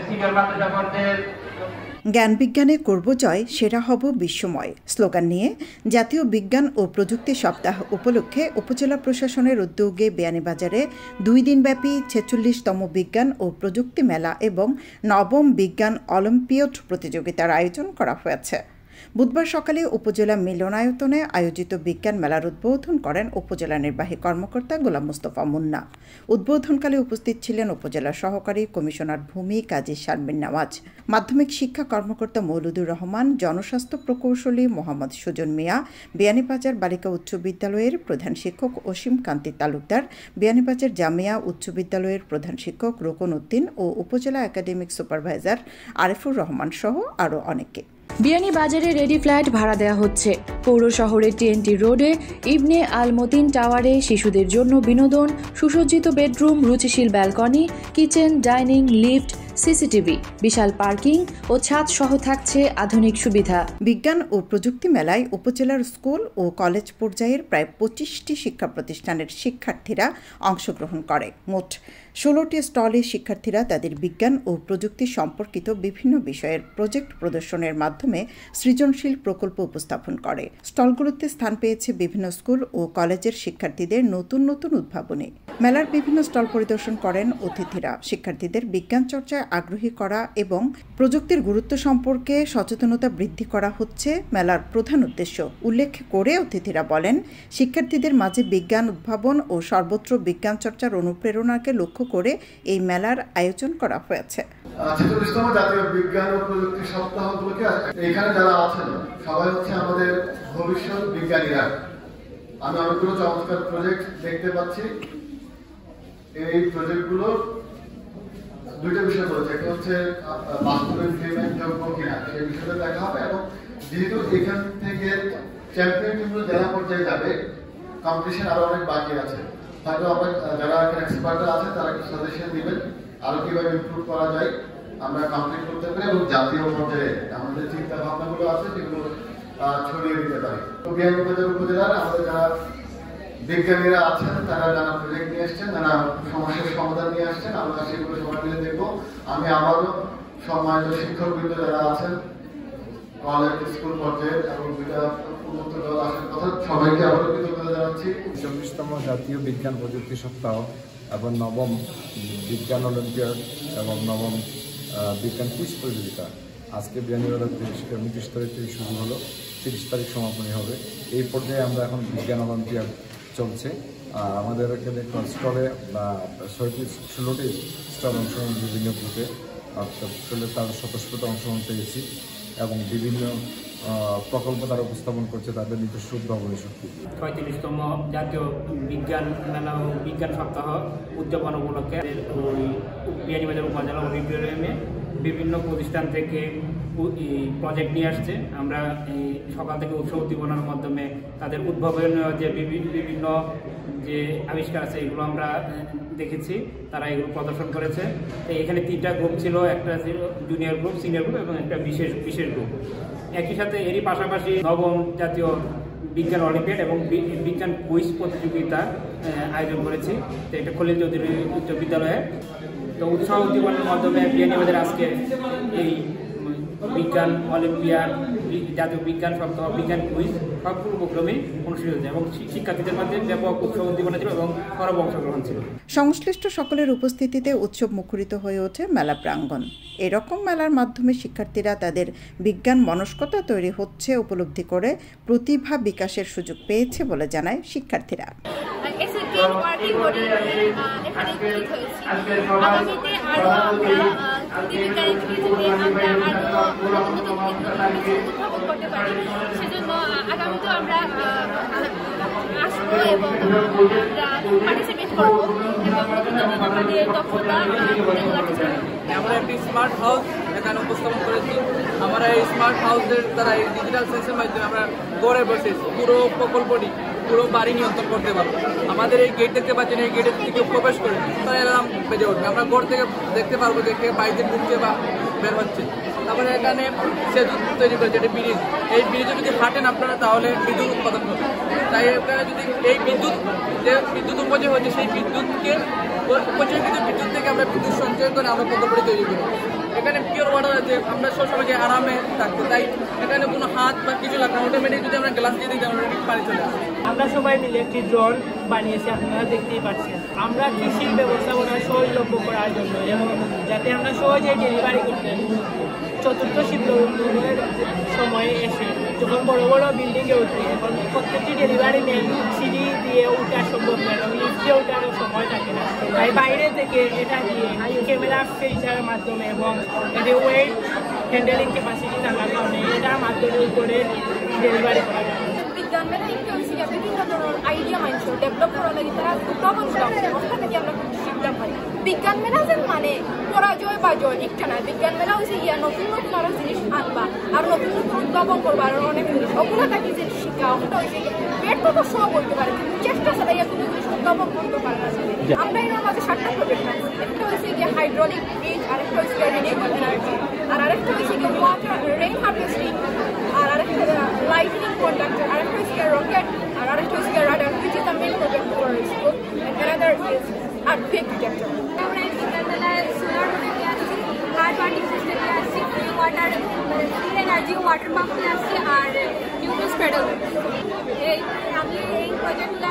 Senior মাদ্রাসা পর্যায়ের জ্ঞান বিজ্ঞানে করব জয়, সেরা হব বিশ্বময় স্লোগান নিয়ে জাতীয় বিজ্ঞান ও প্রযুক্তি সপ্তাহ উপলক্ষে উপজেলা প্রশাসনের উদ্যোগে বিয়ানীবাজারে 2 দিনব্যাপী 46তম বিজ্ঞান ও প্রযুক্তি মেলা এবং নবম বিজ্ঞান অলিম্পিয়াড প্রতিযোগিতার আয়োজন করা হয়েছে। বুধবার সকালে উপজেলা মিলনায়তনে আয়োজিত বিজ্ঞান মেলার উদ্বোধন করেন উপজেলা নির্বাহী কর্মকর্তা গোলাম মোস্তফা মুন্না। উদ্বোধনকালে উপস্থিত ছিলেন উপজেলা সহকারী কমিশনার ভূমি কাজী শারমিন নওয়াজ, মাধ্যমিক শিক্ষা কর্মকর্তা মৌলুদুর রহমান, জনস্বাস্থ্য প্রকৌশলী মোহাম্মদ সুজন মিয়া, বিয়ানীবাজার বালিকা উচ্চ বিদ্যালয়ের প্রধান শিক্ষক অসীম কান্তি তালুকদার, বিয়ানীবাজার জামিয়া উচ্চ বিদ্যালয়ের প্রধান শিক্ষক রোকন উদ্দিন ও উপজেলা একাডেমিক সুপারভাইজার আরিফুর রহমান সহ আরও অনেকে। বিয়ানীবাজারে রেডি ফ্ল্যাট ভাড়া দেওয়া হচ্ছে। পৌর শহরের টিএনটি রোডে ইবনে আল মতিন টাওয়ারে শিশুদের জন্য বিনোদন, সুসজ্জিত বেডরুম, রুচিশীল balcony, kitchen, dining, lift, CCTV, বিশাল পার্কিং ও ছাদ সহ থাকছে আধুনিক সুবিধা। বিজ্ঞান ও প্রযুক্তি মেলায় উপজেলার স্কুল ও কলেজ পর্যায়ের প্রায় 25টি শিক্ষা প্রতিষ্ঠানের শিক্ষার্থীরা অংশগ্রহণ করে। মোট 16টি স্টলে শিক্ষার্থীরা তাদের বিজ্ঞান ও প্রযুক্তি সম্পর্কিত বিভিন্ন বিষয়ের প্রজেক্ট প্রদর্শনের মাধ্যমে সৃজনশীল প্রকল্প উপস্থাপন করে। স্টলগুলোতে স্থান পেয়েছে বিভিন্ন স্কুল ও কলেজের শিক্ষার্থীদের নতুন নতুন উদ্ভাবনী। মেলার বিভিন্ন স্টল পরিদর্শন করেন অতিথিরা। শিক্ষার্থীদের বিজ্ঞান চর্চায় আগ্রহী করা এবং প্রযুক্তির গুরুত্ব সম্পর্কে সচেতনতা বৃদ্ধি করা হচ্ছে মেলার প্রধান উদ্দেশ্য উল্লেখ করে অতিথিরা বলেন, শিক্ষার্থীদের মাঝে বিজ্ঞান উদ্ভাবন ও সর্বত্র বিজ্ঞান চর্চার অনুপ্রেরণাকে লক্ষ্য করে এই মেলার আয়োজন করা হয়েছে। 46তম জাতীয় বিজ্ঞান ও প্রযুক্তি সপ্তাহ উপলক্ষে এখানে যারা আছেন সবাই হচ্ছে আমাদের ভবিষ্যৎ বিজ্ঞানীরা। আমি অনেকগুলো চমৎকার প্রজেক্ট দেখতে পাচ্ছি। এই প্রজেক্টগুলো দুইটা বিষয় রয়েছে, একটা হচ্ছে বাস্তবে ইমপ্লিমেন্ট যোগ্য কিনা সেই বিষয়টা দেখা হবে, এবং যেহেতু এখান থেকে চ্যাম্পিয়ন টিমগুলো জেলা পর্যায়ে যাবে, কম্পিটিশন আরো অনেক বাকি আছে। হয়তো আমরা যারা এক্সপার্টরা আছে তারা কিছু সাজেশন দিবেন আরো কিভাবে ইমপ্রুভ করা যায় আমরা কমপ্লিট করতে পারি এবং জাতীয় পর্যায়ে আমাদের চিন্তা ভাবনাগুলো আছে সেগুলো ছড়িয়ে দিতে পারি। তো বিয়ানীবাজার উপজেলার আমাদের যারা বিজ্ঞানীরা আছেন তারা নানা প্রজেক্ট নিয়ে আসছেন, নানা সমস্যার সমাধান নিয়ে আসছেন, আমরা সেগুলো সবাই মিলে দেখবো। আমি আবারও সম্মানিত শিক্ষকবৃন্দ যারা আছেন কলেজ স্কুল পর্যায়ে এবং দুইটা উন্মুক্ত দল আসার কথা, সবাইকে আবারও কৃতজ্ঞতা জানাচ্ছি। 44তম জাতীয় বিজ্ঞান প্রযুক্তি সপ্তাহ এবং নবম বিজ্ঞান অলিম্পিয়াড এবং নবম বিজ্ঞান কুইজ প্রতিযোগিতা আজকে বিয়ানীবাজার 29 তারিখ থেকে শুরু হলো, 30 তারিখ সমাপনী হবে। এই পর্যায়ে আমরা এখন বিজ্ঞান অলিম্পিয়াড চলছে। আমাদের এখানে স্টলে 16টি স্টল অংশগ্রহণ বিভিন্ন গ্রুপে, অর্থাৎ তার স্বতঃস্ফূর্ত অংশগ্রহণ পেয়েছি এবং বিভিন্ন প্রকল্প তারা উপস্থাপন করছে তাদের নিজস্ব উদ্ভাবনী শক্তি। 45তম জাতীয় বিজ্ঞান মেলা ও বিজ্ঞান সপ্তাহ উদযাপন উপলক্ষে বিয়ানীবাজার উপজেলা অডিটোরিয়ামে বিভিন্ন প্রতিষ্ঠান থেকে প্রজেক্ট নিয়ে আসছে। আমরা সকাল থেকে উৎসব উদ্দীপনার মাধ্যমে তাদের উদ্ভাবনীয় যে বিভিন্ন যে আবিষ্কার আছে এগুলো আমরা দেখেছি, তারা এগুলো প্রদর্শন করেছে। তো এখানে 3টা গ্রুপ ছিল, একটা ছিল জুনিয়র গ্রুপ, সিনিয়র গ্রুপ এবং একটা বিশেষ গ্রুপ। একই সাথে এরই পাশাপাশি নবম জাতীয় বিজ্ঞান অলিম্পিয়াড এবং বিজ্ঞান কুইজ প্রতিযোগিতা আয়োজন করেছি। তো এটা খলিল চৌধুরী উচ্চ বিদ্যালয়ে। তো উৎসাহ উদ্দীপনার মাধ্যমে বিয়ানীবাজার আজকে এই বিজ্ঞান অলিম্পিয়াড, জাতীয় বিজ্ঞান সপ্তাহ, বিজ্ঞান কুইজ সব উপক্রমে অনুষ্ঠিত হয়েছে এবং শিক্ষার্থীদের মধ্যে ব্যাপক উৎসব উদ্দীপনা ছিল এবং সরব অংশগ্রহণ ছিল। সংশ্লিষ্ট সকলের উপস্থিতিতে উৎসব মুখরিত হয়ে ওঠে মেলা প্রাঙ্গণ। এরকম মেলার মাধ্যমে শিক্ষার্থীরা তাদের বিজ্ঞান মনস্কতা তৈরি হচ্ছে উপলব্ধি করে প্রতিভা বিকাশের সুযোগ পেয়েছে বলে জানায় শিক্ষার্থীরা। সেজন্য আগামীতেও আমরা আসবো এবং পার্টিসিপেট করবো এবং আমাদের দক্ষতা। আমরা একটি স্মার্ট হাউস এখানে উপস্থাপন করেছি। আমরা এই স্মার্ট হাউসের দ্বারা এই ডিজিটাল সেন্সের মাধ্যমে আমরা গড়ে বসে পুরো প্রকল্পটি, পুরো বাড়ি নিয়ন্ত্রণ করতে পারবো। আমাদের এই গেট দেখতে পাচ্ছেন, এই গেটের দিকে প্রবেশ করে তারা অ্যালার্ম বেজে উঠবে। আমরা গড় থেকে দেখতে পারবো যে কে বাইরে ঢুকছে বা বের হচ্ছে। তারপরে এখানে সেতু তৈরি করেছে, এটা ব্রিজ। এই ব্রিজে যদি হাঁটেন আপনারা তাহলে বিদ্যুৎ উৎপাদন করবে। তাই আপনারা যদি এই বিদ্যুৎ যে বিদ্যুৎ উপযোগ হচ্ছে সেই বিদ্যুৎকে উপযোগিত বিদ্যুৎ থেকে আমরা বিদ্যুৎ সঞ্চয় করে আমরা প্রকল্পটি তৈরি করি। এখানে পিওর ওয়াটার আছে, আমরা সবসময় যে আরামে থাকতে, তাই এখানে কোনো হাত বা কিছু লাগবে না, অটোমেটিক যদি আমরা গ্লাস দিয়ে দিই অটোমেটিক পানি চলে আসে। আমরা সবাই মিলে একটি ড্রোন বানিয়েছি, আপনারা দেখতেই পাচ্ছেন। আমরা কৃষির ব্যবস্থাপনা সহজলভ্য করার জন্য এবং যাতে আমরা সহজে ডেলিভারি করতে চতুর্থ শীতল উদ্যোগের সময়ে এসে যখন বড় বড় বিল্ডিংয়ে উঠবে এবং প্রত্যেকটি ডেলিভারি ম্যান সিঁড়ি দিয়ে উঠা সম্ভব নয় এবং লিফট দিয়ে উঠার সময় থাকে না, তাই বাইরে থেকে এটা দিয়ে ক্যামেরা ফিল্টারের মাধ্যমে এবং এটি ওয়েট হ্যান্ডেলিং ক্যাপাসিটি থাকার কারণে এটার মাধ্যমে উপরে ডেলিভারি করা যায়। বিজ্ঞান মেলা ইনফ্লুয়েন্সিয়া বিভিন্ন ধরনের আইডিয়া মানুষের ডেভেলপ করার লাগে তারা উদ্ভাবন ওখান থেকে আমরা শিখতে পারি। বিজ্ঞান মেলা যে মানে পরাজয় বা জয় একটা নয়, বিজ্ঞান মেলা হচ্ছে গিয়া নতুন নতুন আরো জিনিস আনবা আর নতুন নতুন উদ্ভাবন করবা আর অনেক জিনিস ওগুলো থাকি যে শিক্ষা ওটা হচ্ছে ব্যর্থ তো সব বলতে পারে, কিন্তু চেষ্টা ছাড়াই কোনো জিনিস উদ্ভাবন করতে পারে না। আমরা এর মাঝে 7টা প্রজেক্ট আনছি, একটা হচ্ছে গিয়ে হাইড্রোলিক ব্রিজ, আরেকটা হচ্ছে রিনিউয়েবল এনার্জি, আর আরেকটা হচ্ছে গিয়ে ওয়াটার রেইন হারভেস্টিং, আর আরেকটা লাইটনিং কন্ডাক্টর, আরেকটা হচ্ছে রকেট, আর আরেকটা হচ্ছে radar, which is the main project for our school, and another is earthquake detector. আমরা এই বিদ্যালয়ে সোলার প্রজেক্টে আসছি, থার্ড পার্টি সিস্টেমে আসছি, ওয়াটার ক্লিন এনার্জি ওয়াটার পাম্পে আসছি, আর নিউটন প্যাডেল। আমি এই প্রজেক্টগুলো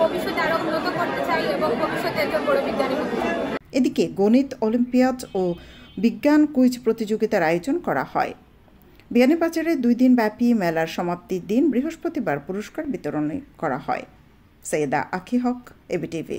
ভবিষ্যতে আরও উন্নত করতে চাই এবং ভবিষ্যতে একজন বড় বিজ্ঞানী হতে চাই। এদিকে গণিত অলিম্পিয়াড ও বিজ্ঞান কুইজ প্রতিযোগিতার আয়োজন করা হয়। বিয়ানীবাজারে 2 দিন ব্যাপী মেলার সমাপ্তির দিন বৃহস্পতিবার পুরস্কার বিতরণ করা হয়। সৈয়দা আখি হক, এবিটিভি।